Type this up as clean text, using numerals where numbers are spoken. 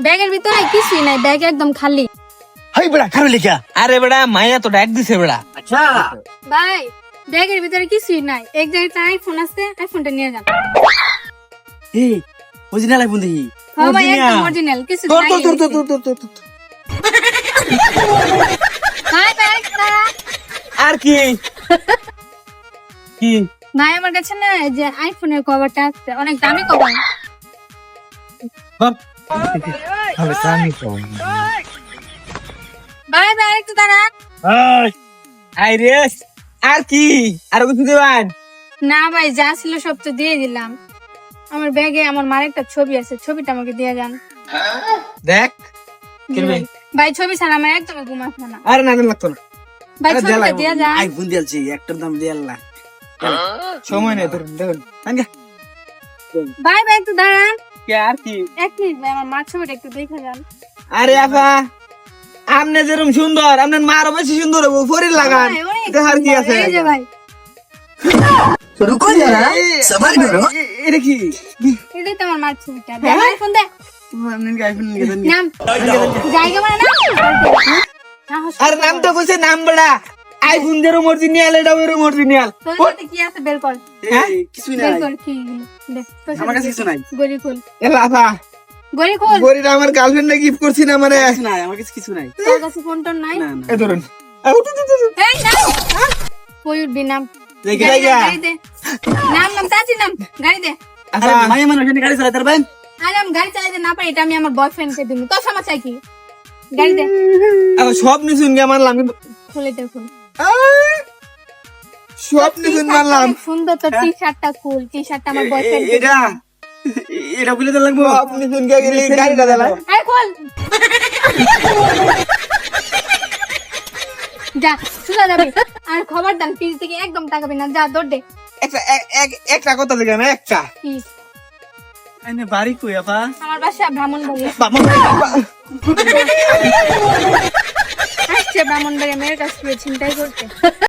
ব্যাগের ভিতরে কিছুই নাই, ব্যাগ একদম খালি। হাই বেড়া খারো লেখা। আরে বেড়া মাইয়া তো ডাক দিছে বেড়া। আচ্ছা ভাই ব্যাগের ভিতরে কিছুই নাই, এক জায়গায় আইফোন আছে, আইফোনটা নিয়ে যান। এই অরিজিনাল আইফোন দেখি। হ্যাঁ ভাই একদম অরিজিনাল, কিছু তোর নাই। তোর তোর তোর তোর তোর তোর ভাই ব্যাগ দাঁড়া। আর কি কি ভাই আমার কাছে না এই যে আইফোনের কভারটা আছে, অনেক দামি কভার। হবে সামি তো। ভাই ভাই একটু দাঁড়া। হাই আই রেস আর কি আর কিছু দিবেন? না ভাই যা ছিল সব তো দিয়ে দিলাম। আমার ব্যাগে আমার মার একটা ছবি আছে, ছবিটা আমাকে দিয়ে যান। দেখ কিনবে। ভাই ছবি ছাড়া আমার একদম ঘুম আসবে না। আরে না লাগতো না, ভাই ছবিটা দিয়ে যান। আইফোন দিয়েছি একটার দাম দিয়ে আল্লাহ। সময় নেই তোর। দেখুন আনগা ভাই ভাই একটু দাঁড়ান কে আর কি? এক মিনিট, ভাই আমার মার ছবিটা একটু দেখে যান। আরে আপা আপনি যেরকম সুন্দর আপনার মারও বেশি সুন্দর হবো, ফরির লাগান। ভাই, অনেক দেখার কি আছে? এই যে ভাই রুকো যারা সবার করো। এটা কি? এটাই তো আমার মার ছবিটা। দে আইফোন দে। আইফোন নিয়ে দেন। নাম জায়গা মানে না আর নাম তো কইছে নাম বেড়া। আইফোন যেরকম অরিজিনাল এটাও এরকম অরিজিনাল। তোর সাথে কি আছে বের কর। কিছুই বের নাই কর কি দে তোর আমার কাছে সাথে কিছু নাই। গড়ি খুল, এলা আপা গড়ি খুল। গরিটা আমার গার্লফ্রেন্ডে গিফট করছি না মানে। কিছু নাই আমার কাছে কিছু নাই। তোর কাছে ফোন টোন নাই? না না এ ধরুন এই না কই উঠবি নাম। দেখি গাড়ি দে, জায়গা। গাড়ি দে। নাম নাম তাজি নাম, গাড়ি দে। আরে মাই মানুষ এখানে গাড়ি চালাতে পারবেন? আরে আমি গাড়ি চালাতে না পারি, এটা আমি আমার বয়ফ্রেন্ডকে দিব। তোর সমস্যা কি? গাড়ি দে, সব নিশুন গে মানলাম কিন্তু খুলে দে খুল। সব নিশুন মানলাম। অনেক সুন্দর তোর টি শার্টটা খুল, টি শার্টটা আমার বয়ফ্রেন্ড। এটা এটা বলে তো লাগবো। সব নিশুন গে গেলি গাড়িটা দিলা। আরে খুল। যা সুজা যাবে। আর খবরদার পিস থেকে একদম তাকাবি না, যা দৌড় দে। একটা কথা দেখে না একটা। পিস এনে বাড়ি কই আপা? আমার বাসা ব্রাহ্মণবাড়ি। আসছে ব্রাহ্মণবাড়ি মেয়ের কাছ থেকে ছিনতাই করতে।